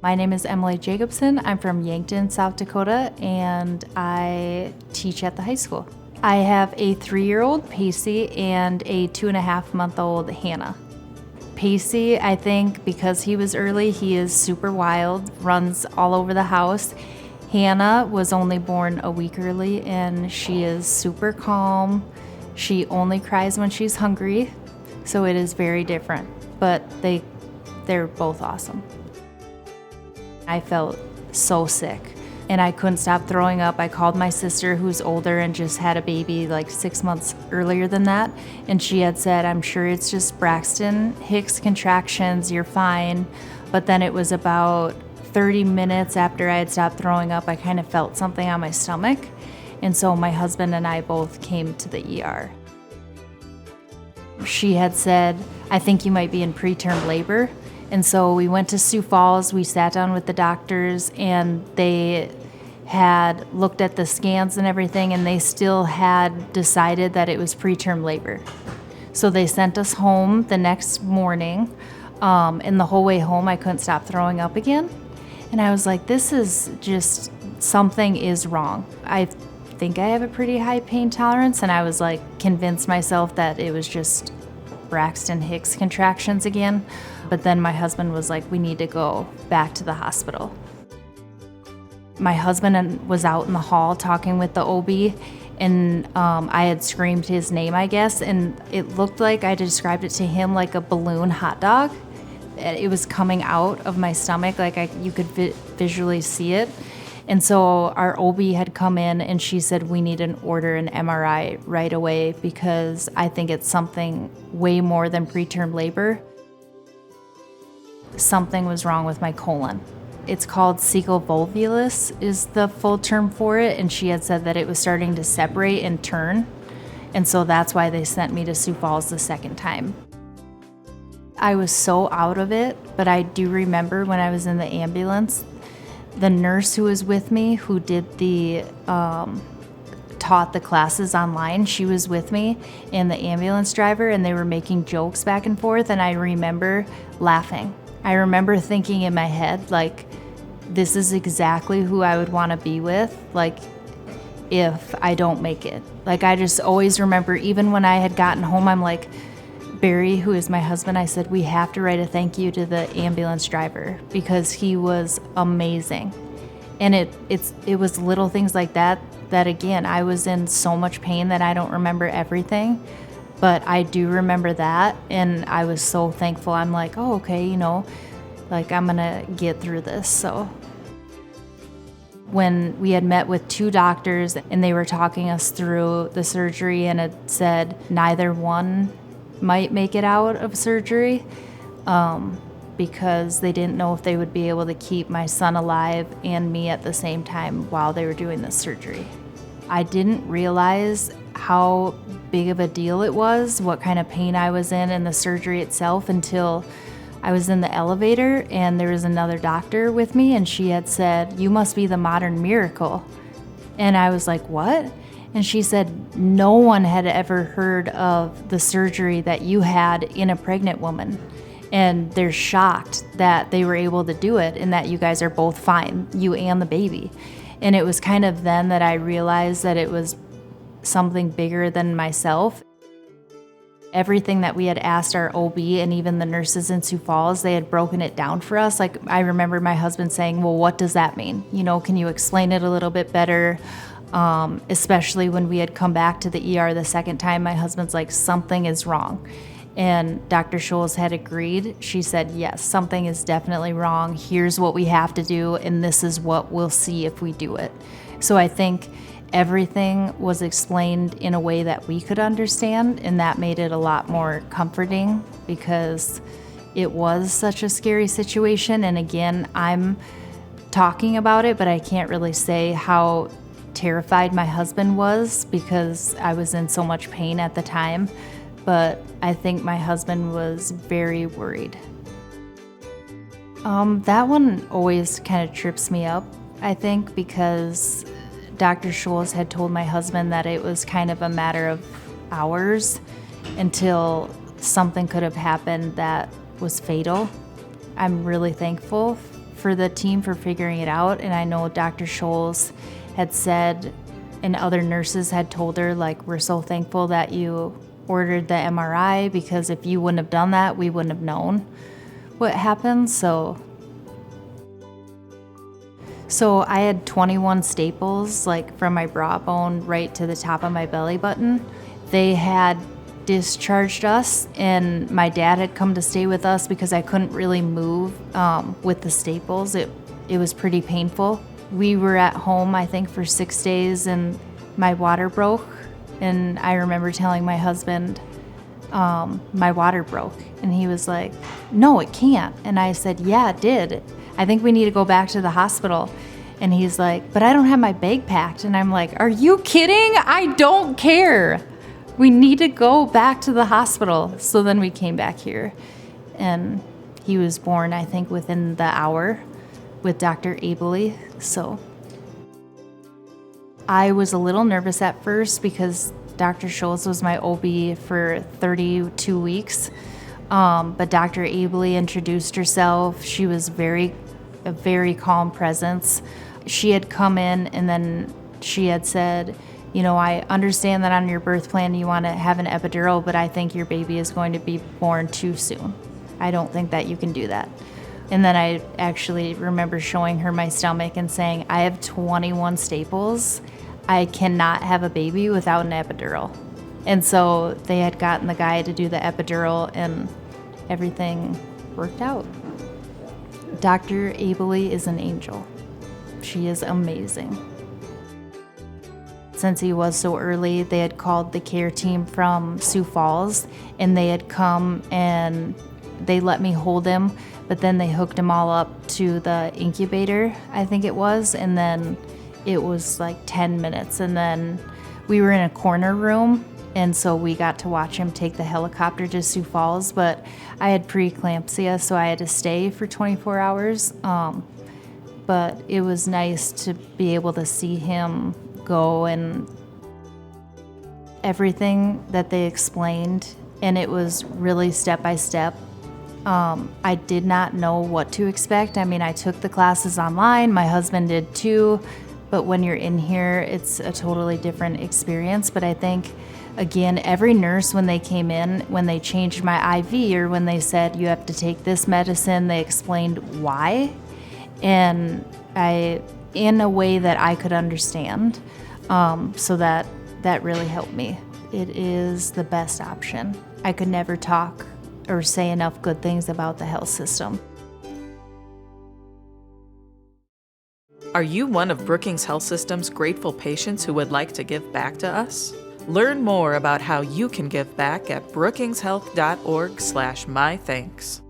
My name is Emily Jacobson. I'm from Yankton, South Dakota, and I teach at the high school. I have a 3-year-old, Pacey, and a 2.5-month-old, Hannah. Pacey, I think because he was early, he is super wild, runs all over the house. Hannah was only born a week early, and she is super calm. She only cries when she's hungry, so it is very different, but they're both awesome. I felt so sick and I couldn't stop throwing up. I called my sister, who's older and just had a baby like 6 months earlier than that, and she had said, I'm sure it's just Braxton Hicks contractions, you're fine. But then it was about 30 minutes after I had stopped throwing up, I kind of felt something on my stomach, and so my husband and I both came to the ER. She had said, I think you might be in preterm labor. And so we went to Sioux Falls, we sat down with the doctors, and they had looked at the scans and everything, and they still had decided that it was preterm labor. So they sent us home the next morning, and the whole way home I couldn't stop throwing up again. And I was like, this is just, something is wrong. I think I have a pretty high pain tolerance, and I was like convinced myself that it was just Braxton Hicks contractions again. But then my husband was like, we need to go back to the hospital. My husband was out in the hall talking with the OB, and I had screamed his name, I guess, and it looked like I described it to him like a balloon hot dog. It was coming out of my stomach, like you could visually see it. And so our OB had come in and she said, we need to order an MRI right away because I think it's something way more than preterm labor. Something was wrong with my colon. It's called cecal volvulus is the full term for it, and she had said that it was starting to separate and turn, and so that's why they sent me to Sioux Falls the second time. I was so out of it, but I do remember when I was in the ambulance, the nurse who was with me, who did the taught the classes online, she was with me, and the ambulance driver, and they were making jokes back and forth, and I remember laughing. I remember thinking in my head, like, this is exactly who I would want to be with, like, if I don't make it. Like, I just always remember, even when I had gotten home, I'm like, Barry, who is my husband, I said, we have to write a thank you to the ambulance driver because he was amazing. And it was little things like that again, I was in so much pain that I don't remember everything. But I do remember that, and I was so thankful. I'm like, oh, okay, like I'm gonna get through this. So when we had met with 2 doctors and they were talking us through the surgery, and it said neither one might make it out of surgery because they didn't know if they would be able to keep my son alive and me at the same time while they were doing this surgery. I didn't realize how big of a deal it was, what kind of pain I was in, and the surgery itself, until I was in the elevator and there was another doctor with me, and she had said, you must be the modern miracle. And I was like, what? And she said, no one had ever heard of the surgery that you had in a pregnant woman. And they're shocked that they were able to do it and that you guys are both fine, you and the baby. And it was kind of then that I realized that it was something bigger than myself. Everything that we had asked our OB and even the nurses in Sioux Falls, they had broken it down for us. Like, I remember my husband saying, well, what does that mean? Can you explain it a little bit better? Especially when we had come back to the ER the second time, my husband's like, something is wrong. And Dr. Scholes had agreed. She said, yes, something is definitely wrong. Here's what we have to do, and this is what we'll see if we do it. So I think everything was explained in a way that we could understand, and that made it a lot more comforting because it was such a scary situation. And again, I'm talking about it, but I can't really say how terrified my husband was because I was in so much pain at the time. But I think my husband was very worried. That one always kind of trips me up, I think, because Dr. Scholes had told my husband that it was kind of a matter of hours until something could have happened that was fatal. I'm really thankful for the team for figuring it out. And I know Dr. Scholes had said, and other nurses had told her, like, we're so thankful that you ordered the MRI, because if you wouldn't have done that, we wouldn't have known what happened. So I had 21 staples, like from my bra bone right to the top of my belly button. They had discharged us, and my dad had come to stay with us because I couldn't really move with the staples. It was pretty painful. We were at home, I think, for 6 days, and my water broke. And I remember telling my husband, my water broke. And he was like, no, it can't. And I said, yeah, it did. I think we need to go back to the hospital. And he's like, but I don't have my bag packed. And I'm like, are you kidding? I don't care. We need to go back to the hospital. So then we came back here. And he was born, I think, within the hour with Dr. Abley. So I was a little nervous at first because Dr. Scholes was my OB for 32 weeks. But Dr. Abley introduced herself. She was a very calm presence. She had come in, and then she had said, you know, I understand that on your birth plan you want to have an epidural, but I think your baby is going to be born too soon. I don't think that you can do that. And then I actually remember showing her my stomach and saying, I have 21 staples. I cannot have a baby without an epidural. And so they had gotten the guy to do the epidural, and everything worked out. Dr. Abley is an angel. She is amazing. Since he was so early, they had called the care team from Sioux Falls, and they had come and they let me hold him, but then they hooked him all up to the incubator, I think it was, and then it was like 10 minutes, and then we were in a corner room, and so we got to watch him take the helicopter to Sioux Falls, but I had preeclampsia, so I had to stay for 24 hours, but it was nice to be able to see him go, and everything that they explained, and it was really step by step. I did not know what to expect. I mean, I took the classes online, my husband did too, but when you're in here, it's a totally different experience. But I think, again, every nurse, when they came in, when they changed my IV, or when they said you have to take this medicine, they explained why, and in a way that I could understand. So that really helped me. It is the best option. I could never talk or say enough good things about the health system. Are you one of Brookings Health System's grateful patients who would like to give back to us? Learn more about how you can give back at brookingshealth.org/mythanks.